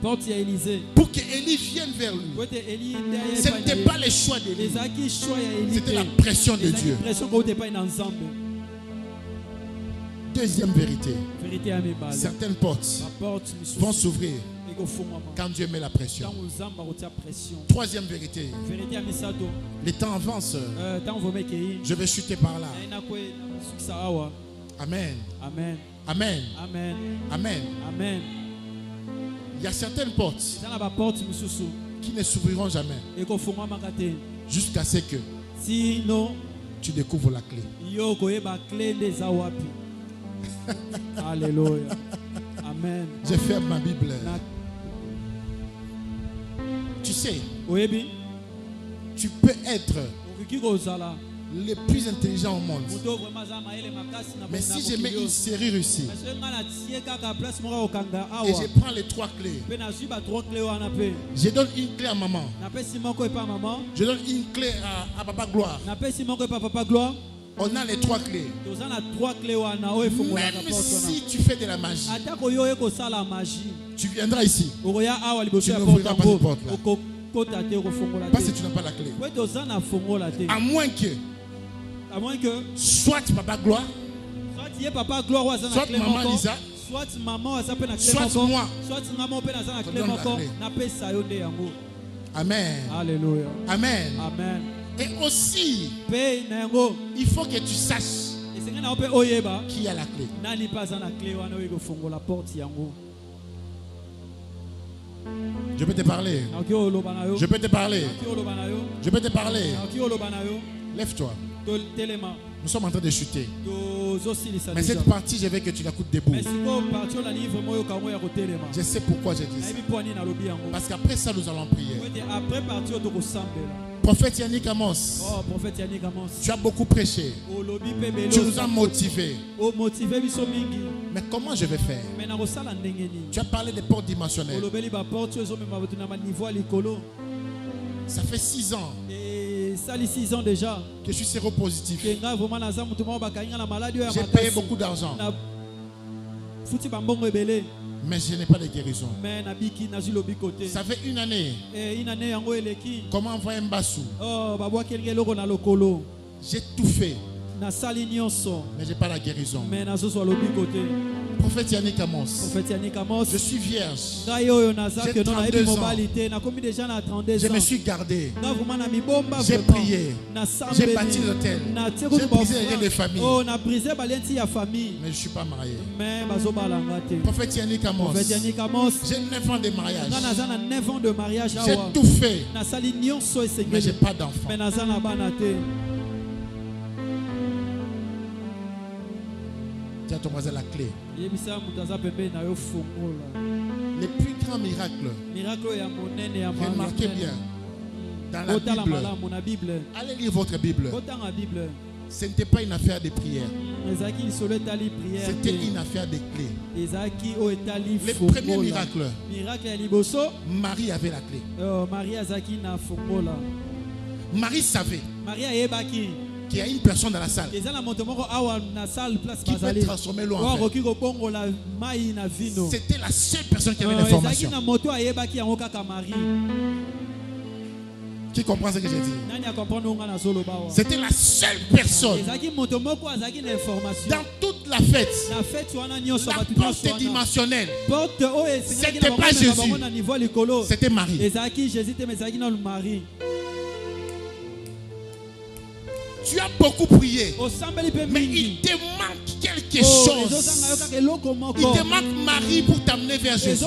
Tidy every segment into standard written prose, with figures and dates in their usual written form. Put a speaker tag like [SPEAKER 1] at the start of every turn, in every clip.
[SPEAKER 1] Pour qu'Élie vienne vers lui. Ce n'était pas le choix d'Élie. C'était la pression de Dieu. Deuxième vérité. Certaines portes vont s'ouvrir quand Dieu met la pression. Troisième vérité. Les temps avancent. Je vais chuter par là. Amen.
[SPEAKER 2] Amen.
[SPEAKER 1] Amen.
[SPEAKER 2] Amen.
[SPEAKER 1] Amen.
[SPEAKER 2] Amen.
[SPEAKER 1] Il y a certaines portes qui ne s'ouvriront jamais jusqu'à ce que tu découvres la clé.
[SPEAKER 2] Alléluia. Amen.
[SPEAKER 1] Je ferme ma Bible. Tu sais, tu peux être le plus intelligent au monde. Mais si je mets une serrure ici et je prends les 3 clés, je donne une clé à maman, je donne une clé à Papa Gloire, on a les 3 clés. Même si tu fais de la magie, tu viendras ici, tu n'ouvriras pas cette porte là. Parce que tu n'as pas la clé. À moins que soit Papa Gloire, soit Maman Lisa, soit moi, je donne la clé. Amen.
[SPEAKER 2] Alléluia.
[SPEAKER 1] Amen.
[SPEAKER 2] Amen.
[SPEAKER 1] Et aussi, il faut que tu saches qui a la clé. Je peux te parler. Je peux te parler. Je peux te parler. Lève-toi. Nous sommes en train de chuter. Mais cette partie, je veux que tu l'écoutes debout. Je sais pourquoi je dis ça. Parce qu'après ça, nous allons prier. Prophète Yannick Amos, tu as beaucoup prêché. Tu nous as motivés. Mais comment je vais faire? Tu as parlé des portes dimensionnelles. Ça fait 6 ans
[SPEAKER 2] déjà
[SPEAKER 1] que je suis séropositif. J'ai payé beaucoup d'argent. Mais je n'ai pas de guérison. Ça fait 1 année. Comment envoyer un bassou? J'ai tout fait. Mais je n'ai pas la guérison. Prophète Yannick Amos, je suis vierge. J'ai 32 ans. Je me suis gardé. J'ai prié. J'ai bâti l'hôtel. J'ai brisé les liens de famille. Mais je ne suis pas marié. Prophète Yannick Amos, j'ai 9 ans de mariage. J'ai tout fait. Mais je n'ai pas d'enfant. Tu as ton voisin la clé. Les plus grands miracles, remarquez bien, dans la Bible, allez lire votre Bible. Ce n'était pas une affaire de prière. C'était une affaire de clés. Le premier miracle, Marie avait la clé. Marie savait qu'il y a une personne dans la salle qui peut transformer l'eau en vin. C'était la seule personne qui avait l'information. Qui comprend ce que j'ai dit? C'était la seule personne dans toute la fête. La porte dimensionnelle. Ce n'était pas Jésus, c'était Marie. Tu as beaucoup prié, mais il te manque quelque chose. Il te manque Marie pour t'amener vers Jésus.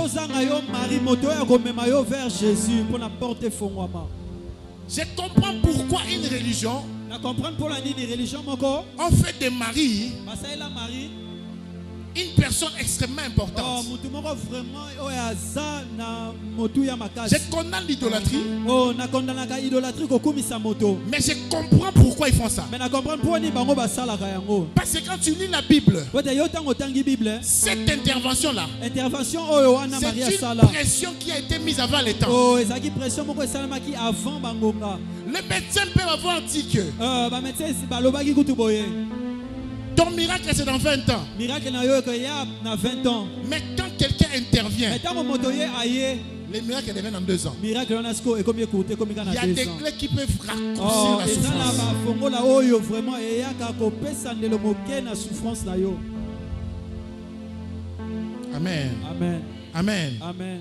[SPEAKER 1] Je comprends pourquoi une religion on fait de Marie une personne extrêmement importante. Je condamne l'idolâtrie, mais je comprends pourquoi ils font ça. Parce que quand tu lis la Bible, cette intervention-là, c'est une pression qui a été mise avant les temps. Les médecins peuvent avoir dit que ton miracle c'est dans 20 ans. Mais quand quelqu'un intervient, les miracles deviennent en 2 ans. Il y a des clés qui peuvent raccourcir la souffrance. Amen.
[SPEAKER 2] Amen.
[SPEAKER 1] Amen.
[SPEAKER 2] Amen.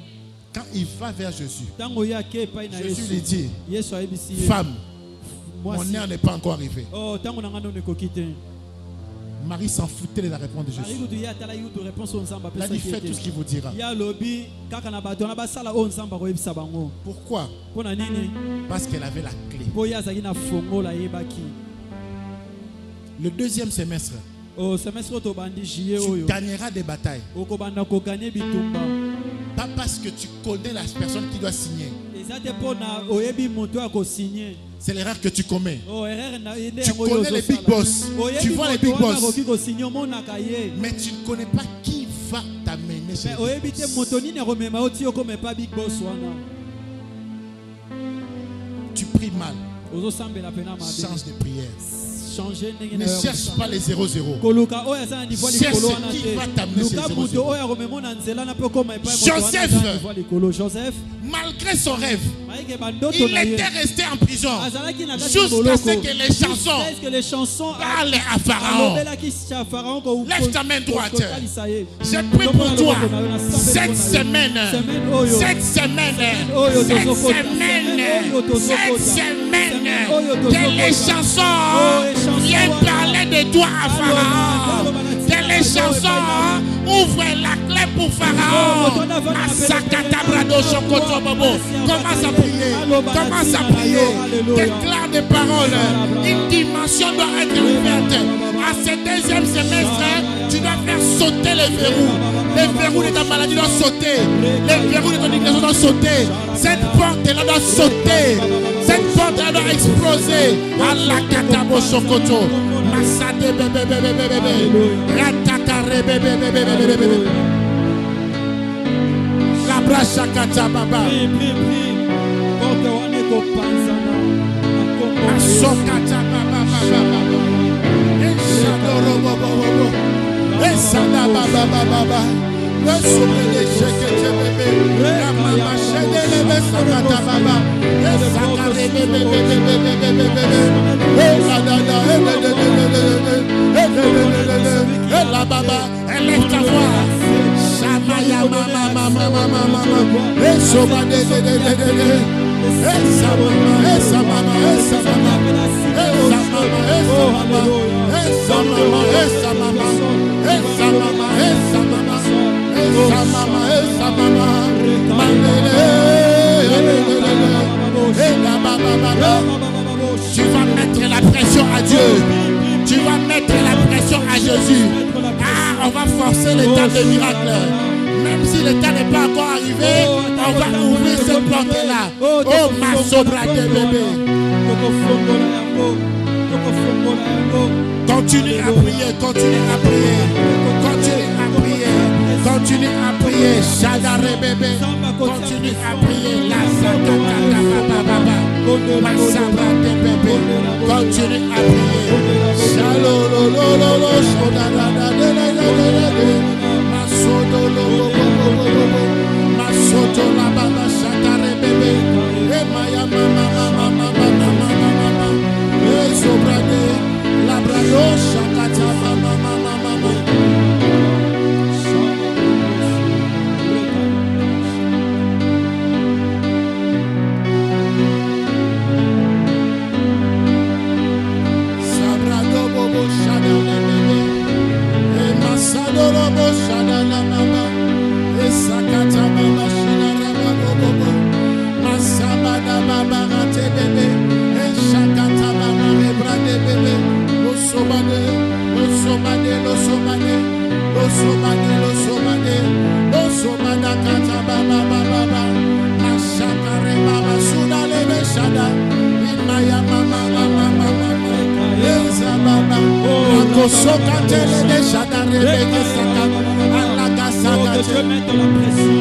[SPEAKER 1] Quand il va vers Jésus, Jésus lui dit, femme, mon heure n'est pas encore arrivée. Marie s'en foutait de la réponse de Jésus. Il a dit, faites tout ce qu'il vous dira. Pourquoi? Parce qu'elle avait la clé. Le deuxième semestre, tu gagneras des batailles. Pas parce que tu connais la personne qui doit signer. C'est l'erreur que tu commets. Tu connais les big boss. Tu vois les big boss. Mais tu ne connais pas qui va t'amener chez les big boss. Tu pries mal. Change de prière. Ne cherche pas les 0-0. Cherche qui va t'amener chez 0-0. Joseph, malgré son rêve, il était resté en prison jusqu'à ce que les chansons parlent à Pharaon. Lève ta main droite. J'ai pris pour toi cette semaine, que les chansons viennent parler de toi à Pharaon. Que les chansons ouvrent la clé pour Pharaon. Commence à prier. Commence à prier. Déclare des paroles. Une dimension doit être ouverte. À ce deuxième semestre, tu dois faire sauter les verrous. Les verrous de ta maladie doivent sauter. Les verrous de ton ignorance doivent sauter. Cette porte-là doit sauter. Cette porte-là doit exploser. Allah katabo sokoto. Masade bébé bébé bébé. Ratakare bébé bébé bébé. La bracha kata baba. Asokata baba baba. Eshadoro baba baba. Esada baba baba. Le sommet de Shekete bébé. La mama shede lebe sakata baba. Esakare bébé bébé bébé bébé. Esadada la baba. Élève ta voix. Shamaya mama mama mama mama. Esoba de Esa mama, esa mama, esa mama. Esa mama, esa mama. Esa mama, esa mama. Esa mama, esa mama. Esa mama, esa mama. Mandele. Tu vas mettre la pression à Dieu. Tu vas mettre la pression à Jésus. Ah, on va forcer l'état de miracle. Même si l'état n'est pas encore arrivé, on va ouvrir cette porte-là. Oh, ma sobra de bébé. Continue à prier, continue à prier. Continue à prier. Continue à prier. Shadare bébé. Continue à prier. La sakata baba. Ma sabra de bébé. Continue à prier. Shalolololo. Shodada de Masoto la baba shatare bébé. Maya mama mama mama mama mama. Sobrade la brado shakata mama mama mama. Sabrado bobo shadane bébé. Masadoro bo shadana mama. Sakata baba shira baba baba. Masabada baba rate bébé. Shakata baba rebrade bébé. Lo sobade, lo sobade, lo sobade. Lo sobade, lo sobade. Lo sobada kata baba baba. Mashakare baba suda lebe shada. Imaya mama mama mama. Eza baba. Rakosoka tele de shada rebeke saka.
[SPEAKER 2] Que Dieu mette la pression,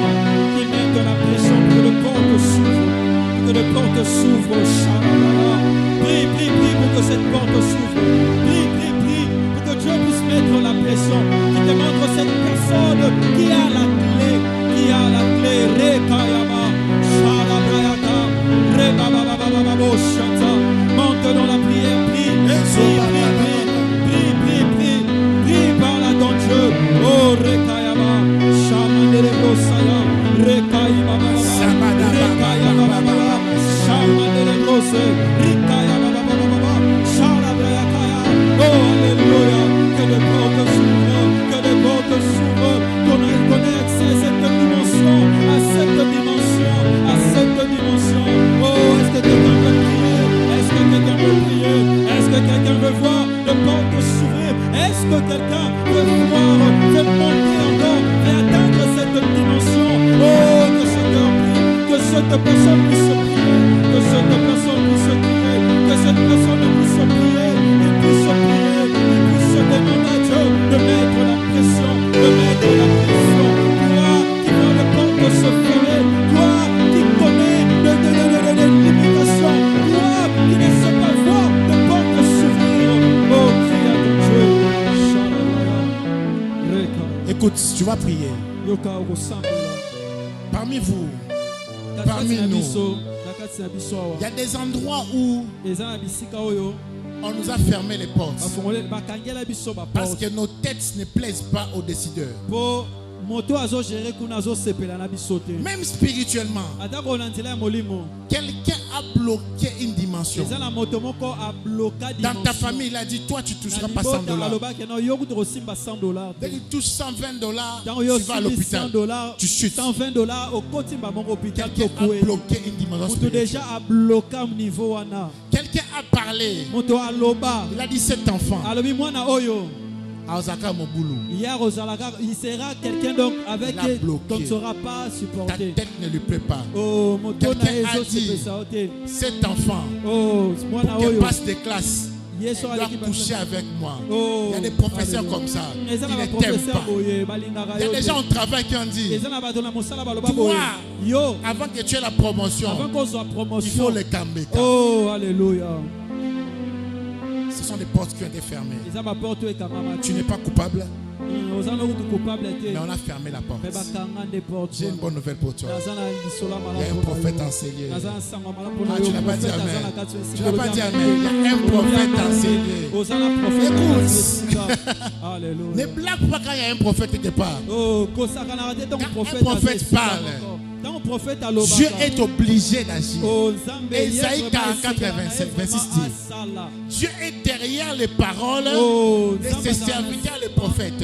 [SPEAKER 2] qu'il mette la pression pour que le porte s'ouvre, pour que le porte s'ouvre. Prie, prie, prie pour que cette porte s'ouvre. Prie, prie, prie pour que Dieu puisse mettre la pression, qu'il te montre cette personne qui a la clé, Monte dans la prière, prie, prie, parle à ton Dieu. Oh, Rekayaba, Shamandere Brosaya, Rekayaba, Shamandere Brose, Rekayaba, Shalabrayakaya. Oh, Alléluia, que les portes s'ouvrent, que les portes s'ouvrent, qu'on ait accès à cette dimension, à cette dimension, à cette dimension. Oh, est-ce que quelqu'un peut prier? Est-ce que quelqu'un veut prier? Est-ce que quelqu'un veut voir les portes s'ouvrir? Est-ce que quelqu'un veut voir, veut monter encore et atteindre cette dimension? Oh, que ce cœur prie, que cette personne puisse prier, que cette personne puisse prier, que cette personne puisse prier, qu'il puisse prier, qu'il puisse demander à Dieu de mettre la pression, de mettre la pression. Toi qui vois les portes se fermer, toi qui connais les limitations, toi qui ne sais pas voir les portes s'ouvrir. Oh, crie à ton Dieu.
[SPEAKER 1] Écoute, tu vas prier. Parmi vous, parmi nous, il y a des endroits où on nous a fermé les portes parce que nos têtes ne plaisent pas aux décideurs. Même spirituellement, quelqu'un a bloqué une dimension. Dans ta famille, il a dit, toi tu ne toucheras pas $100. Dès qu'il touche $120, tu vas à l'hôpital, tu chutes. Quelqu'un a bloqué une dimension spirituelle. Quelqu'un a parlé. Il a dit, cet enfant
[SPEAKER 2] il sera quelqu'un donc avec qui on ne sera pas supporté.
[SPEAKER 1] Ta tête ne lui plaît pas.
[SPEAKER 2] Quelqu'un
[SPEAKER 1] a dit, cet enfant, pour qu'il passe des classes, il doit coucher avec moi. Il y a des professeurs comme ça. Ils ne t'aiment pas. Il y a des gens au travail qui ont dit, toi, avant que tu aies la promotion, il faut le camber.
[SPEAKER 2] Oh, alléluia.
[SPEAKER 1] Ce sont des portes qui ont été fermées. Tu n'es pas coupable, mais on a fermé la porte. J'ai une bonne nouvelle pour toi. Il y a un prophète enseigné. Tu n'as pas dit amen. Tu n'as pas dit amen. Il y a un prophète enseigné. Écoute, ne blague pas quand il y a un prophète quelque part. Quand un prophète parle, Dieu est obligé d'agir. Ésaïe 44, 26 dit, Dieu est derrière les paroles de ses serviteurs les prophètes.